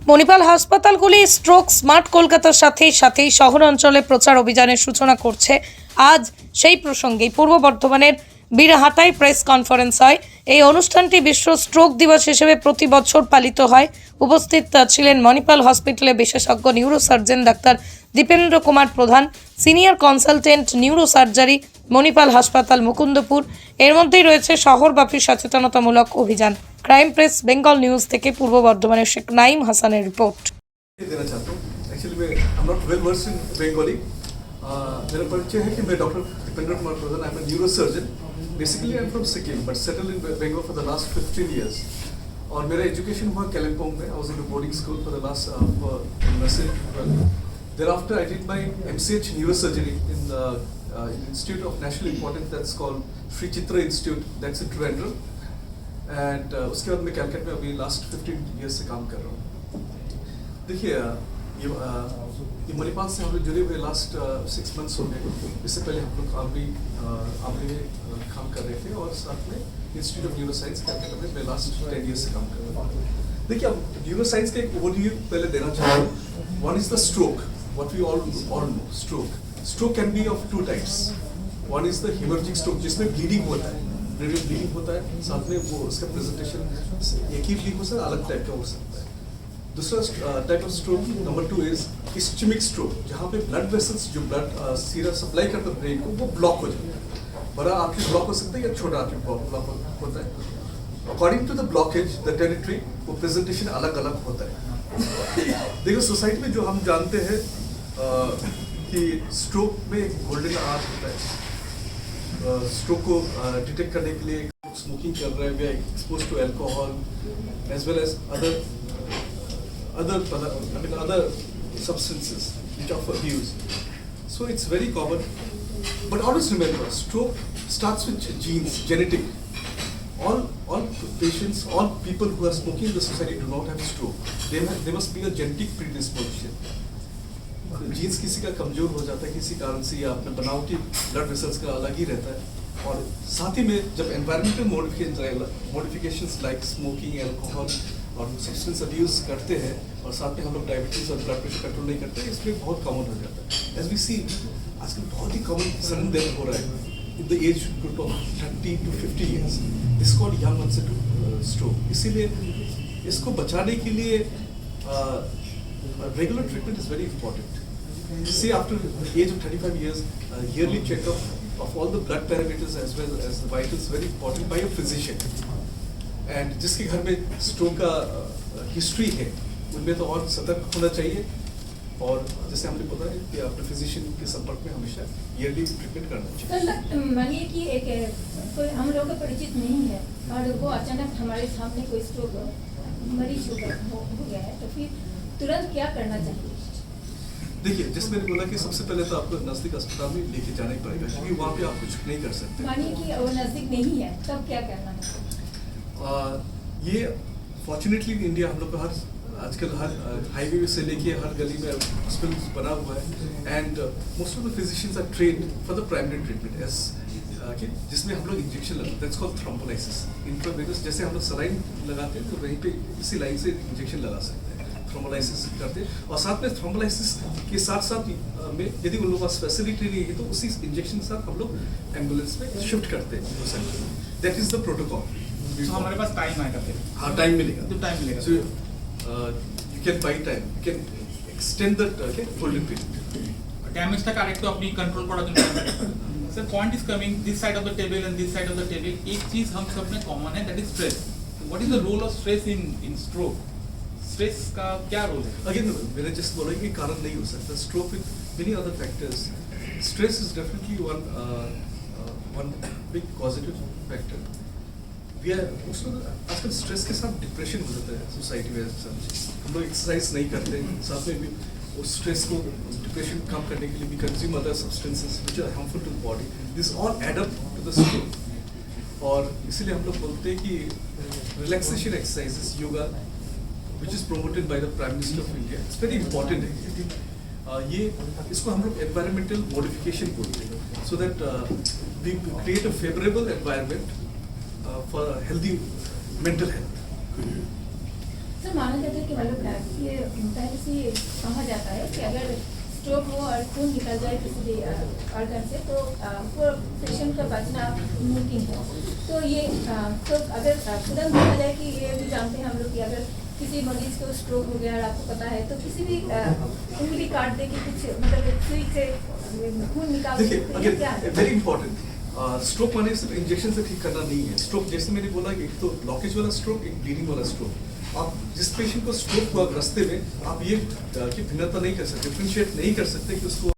Manipal হাসপাতালগুলি stroke smart কলকাতার সাথে শহর অঞ্চলে প্রচার অভিযানের সূচনা করছে। আজ সেই প্রসঙ্গে পূর্ব বর্ধমানের বীরহাটায় প্রেস কনফারেন্স হয়। এই অনুষ্ঠানটি বিশ্ব স্ট্রোক দিবস হিসেবে প্রতি বছর পালিত হয়। উপস্থিত ছিলেন মণিপাল হসপিটালে বিশেষজ্ঞ নিউরোসার্জন ডাক্তার দীপেন্দ্র কুমার প্রধান, সিনিয়র কনসালটেন্ট নিউরোসার্জারি, মণিপাল হাসপাতাল মুকুন্দপুর। এর মধ্যেই রয়েছে শহরব্যাপী সচেতনতামূলক অভিযান। क्राइम प्रेस बंगाल न्यूज থেকে পূর্ব বর্ধমানের শেখ নাইম হাসানের রিपोर्ट। देना चाहता हूँ एक्चुअली मैं I am not well versed in Bengali. मेरा परिचय है कि मैं doctor Dipendra Kumar Pradhan, I am a neurosurgeon. Basically I am from Sikkim but settle in Bengal for the last 15 years. और मेरा एजुकेशन हुआ कालिम्पोंग में। I was in boarding school for the last nursery. Thereafter I did my MCH neurosurgery in the institute of national importance that's called Shri Chitra institute, that's in Trivandrum. And उसके बाद मैं कैलकट में अभी last 15 years से काम कर रहा हूँ। देखिए ये मणिपाल से हम लोग जुड़े हुए लास्ट 6 मंथ्स हो गए। इससे पहले हम लोग आप भी काम कर रहे थे और साथ में institute of neuro science Calicut में मैं लास्ट 10 ईयर्स से काम कर रहा हूँ। देखिए अब न्यूरो साइंस का एक ओवरव्यू पहले देना चाहता हूँ। One is the stroke, what we all know. Stroke can be of 2 types. One is the haemorrhagic stroke जिसमें ब्लीडिंग होता है, ब्लीडिंग होता है, साथ में वो उसका प्रेजेंटेशन एक ही ब्लीड हो सकता है, अलग टाइप का हो सकता है। दूसरा type of stroke number 2 is ischaemic stroke, जहाँ पे ब्लड वेसल्स जो ब्लड सीरा सप्लाई करता है ब्रेन को वो ब्लॉक हो जाता है। बड़ा आर्टरी ब्लॉक हो सकता है या छोटा आर्टरी ब्लॉक होता है। According to the blockage the territory वो प्रेजेंटेशन अलग अलग होता है। देखो सोसाइटी में जो हम जानते हैं कि स्ट्रोक में एक गोल्डन आवर होता है। स्ट्रोक को डिटेक्ट करने के लिए स्मोकिंग कर रहे हैं, we are expose to alcohol as well as other substances which are for abuse. So it's very common. But always remember, stroke starts with genes, genetic. All patients, all people who are smoking in the society do not have stroke. There must be a genetic predisposition. Genes किसी का कमजोर हो जाता है किसी कारण से, या अपने बनावटी ब्लड वेसल्स का अलग ही रहता है। और साथ ही में जब environmental modifications like smoking, alcohol और सब्सटेंस अब्यूज करते हैं और साथ में हम लोग डायबिटीज और ब्लड प्रेशर कंट्रोल नहीं करते, इसमें बहुत कॉमन हो जाता है। एज वी सी आजकल बहुत ही कॉमन सडन डेथ हो रहा है in the age group of 30 to 50 years. This called young onset stroke. इसीलिए इसको बचाने के लिए regular treatment is very important. See, after the age of 35 years, yearly checkup of all the blood parameters as well as the vitals is very important by a physician. And जिसके घर में stroke का history है उनमें तो और सतर्क होना चाहिए। और जैसे हमने बताया कि अपने फिजिशियन के संपर्क में हमेशा ईयरली ट्रीटमेंट करना चाहिए। तो मानिए कि एक कोई हम लोग का परिचित नहीं है और वो अचानक हमारे सामने कोई स्ट्रोक मरीज हो गया है, तो फिर तुरंत क्या करना चाहिए? देखिए, जैसे मैंने बोला कि सबसे पहले तो आपको नजदीक अस्पताल में लेके जाना ही पड़ेगा, क्योंकि वहाँ पे आप कुछ नहीं कर सकते। मानिए कि वो नजदीक नहीं है, तब क्या करना है? ये फॉर्चुनेटली इंडिया हम लोग का आजकल हर हाईवे से लेके हर गली में हॉस्पिटल बना हुआ है। And most of the physicians are trained for the primary treatment as जिसमें हम लोग इंजेक्शन लगाते हैं, दैट्स कॉल्ड थ्रोम्बोलाइसिस। इंट्रावेनस जैसे हम लोग सलाइन लगाते हैं तो वहीं पे इसी लाइन से इंजेक्शन लगा सकते हैं, थ्रोम्बोलाइसिस करते हैं। और साथ में थ्रोम्बोलाइसिस के साथ में यदि उन लोगों का फैसिलिटी नहीं है तो उसी इंजेक्शन के साथ हम लोग एम्बुलेंस में शिफ्ट करते हैं। That is the protocol. तो हमारे पास टाइम आएगा फिर? हाँ, टाइम मिलेगा। तो टाइम मिलेगा। So you can buy time. You can extend the holding period. ড্যামেজটা কারেক্ট তো আপনি कंट्रोल করার জন্য sir point is coming this side of the table and this side of the table. एक चीज हम सब में कॉमन है, that is stress. What is the role of stress in stroke? Stress का क्या रोल है? Again, मैंने जस्ट बोला कि कारण नहीं हो सकता। Stroke with many other factors. Stress is definitely one big causative factor. We are आजकल स्ट्रेस के साथ डिप्रेशन हो जाता है सोसाइटी में। हम लोग एक्सरसाइज नहीं करते, साथ में भी उस स्ट्रेस को डिप्रेशन कम करने के लिए भी consume other substances which are harmful to the body. This all add up to the stroke. और इसीलिए हम लोग बोलते हैं कि relaxation exercises, yoga which is promoted by the Prime Minister of India, it's very important है। ये इसको हम लोग environmental modification बोलते हैं, so that we create a favorable environment for healthy mental health। Sir माना जाता है कि मतलब ये पहले से ही कहा जाता है कि अगर स्ट्रोक हो और खून निकल जाए किसी भी ऑर्गन से तो वो पेशेंट का बचना मुमकिन है। तो ये तो अगर तुरंत देखा जाए कि ये भी जानते हैं हम लोग कि अगर किसी मरीज को स्ट्रोक हो गया और आपको पता है तो किसी भी उंगली काट दे कि कुछ मतलब सुई से खून निकाल देखिए सकते हैं, क्या है? अगेन वेरी इंपॉर्टेंट, स्ट्रोक माने सिर्फ इंजेक्शन से ठीक करना नहीं है। स्ट्रोक जैसे मैंने बोला कि एक तो ब्लॉकेज वाला स्ट्रोक, एक ब्लीडिंग वाला स्ट्रोक। आप जिस पेशेंट को स्ट्रोक हुआ रास्ते में आप ये कि भिन्नता नहीं कर सकते, डिफरेंशिएट नहीं कर सकते कि उसको